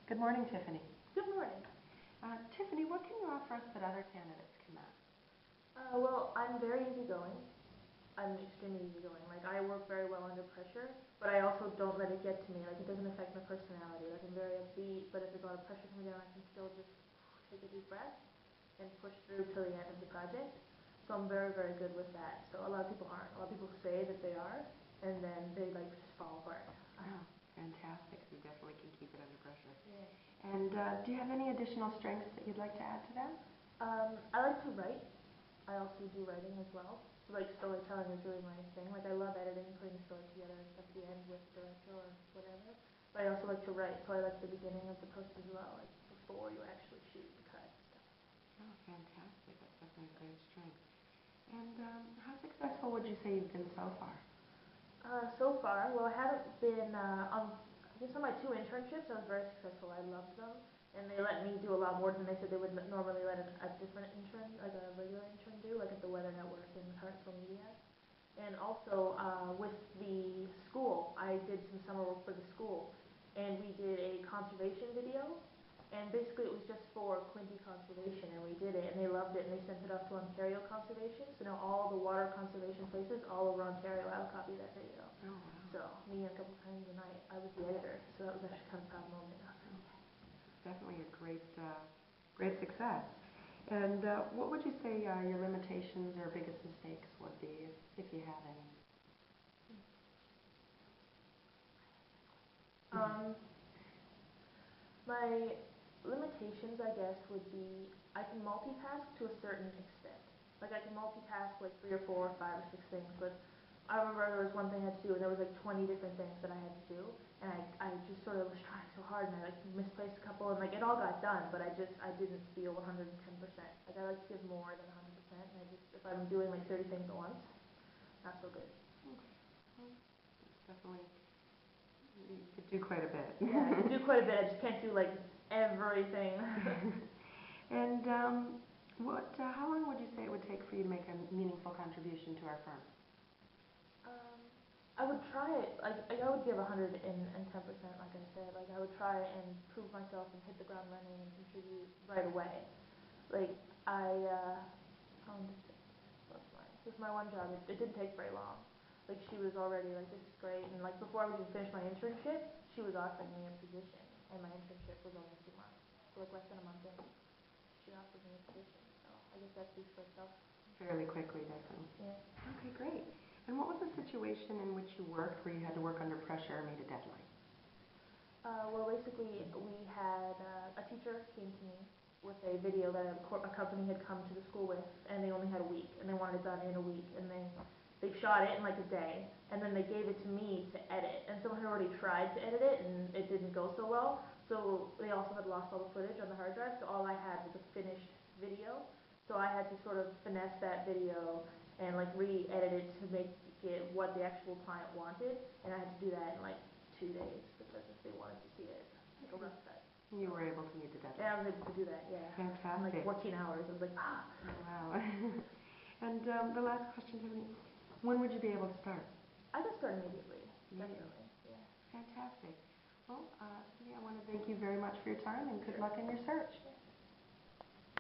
Good morning, Tiffany. Good morning. Tiffany, what can you offer us that other candidates cannot? Well, I'm very easygoing. I'm extremely easygoing. Like, I work very well under pressure, but I also don't let it get to me. Like, it doesn't affect my personality. Like, I'm very upbeat, but if there's a lot of pressure coming down, I can still just take a deep breath and push through till the end of the project. So I'm very, very good with that. So a lot of people aren't. A lot of people say that they are, and then they, like, just fall apart. Oh, fantastic. You definitely can keep it under pressure. Yeah. And do you have any additional strengths that you'd like to add to that? I like to write. I also do writing as well. So, like, storytelling is really my thing. Like, I love editing, putting the story together at the end with the director or whatever. But I also like to write, so I like the beginning of the post as well, like before you actually shoot the cut and stuff. Oh, fantastic. That's definitely a great strength. And how successful would you say you've been so far? So far, well, I haven't been I guess on my 2 internships, I was very successful. I loved them, and they let me do a lot more than they said they would normally let a different intern, like a regular intern do, like at the Weather Network and Commercial Media. And also with the school, I did some summer work for the school, and we did a conservation video. And basically it was just for Quinte Conservation, and we did it, and they loved it, and they sent it off to Ontario Conservation. So now all the water conservation places all over Ontario have a copy of that video. Oh, wow. So me and a couple of friends and I was the editor, so that was actually kind of a proud moment. It's definitely a great success. And what would you say your limitations or biggest mistakes would be, if you have any? My limitations, I guess, would be I can multitask to a certain extent. Like, I can multitask like 3 or 4 or 5 or 6 things, but I remember there was one thing I had to do, and there was like 20 different things that I had to do, and I just sort of was trying so hard, and I like misplaced a couple, and like it all got done, but I didn't feel 110%. Like, I like to give more than 100%, and if I'm doing like 30 things at once, not so good. Okay. Well, it's definitely, you could do quite a bit. Yeah, I can do quite a bit. I just can't do like everything. And how long would you say it would take for you to make a meaningful contribution to our firm? I would try it. I would give 110%, like I said. Like, I would try and prove myself and hit the ground running and contribute right away. Like, this is my one job. It didn't take very long. Like, she was already like, this is great. And like, before I was even finished my internship, she was offering me a position, and my internship was only 2 months. So like less than a month in, she offered me a position. So I guess that speaks for itself. Fairly quickly, definitely. Yeah. Okay, great. And what was the situation in which you worked where you had to work under pressure and meet a deadline? Well, basically, we had a teacher came to me with a video that a company had come to the school with, and they only had a week, and they wanted it done in a week, and they shot it in like a day, and then they gave it to me to edit, and someone had already tried to edit it, and it didn't go so well, so they also had lost all the footage on the hard drive, so all I had was a finished video, so I had to sort of finesse that video and like re-edit it to make it what the actual client wanted, and I had to do that in like 2 days because if they wanted to see it, like a rough cut. You were able to meet the deadline. Yeah, I was able to do that, yeah. Fantastic. In like 14 hours. I was like, ah. Wow. And the last question, Tiffany, when would you be able to start? I can start immediately. Definitely, yeah. Fantastic. Well, Tiffany, I want to thank you very much for your time, and good luck in your search.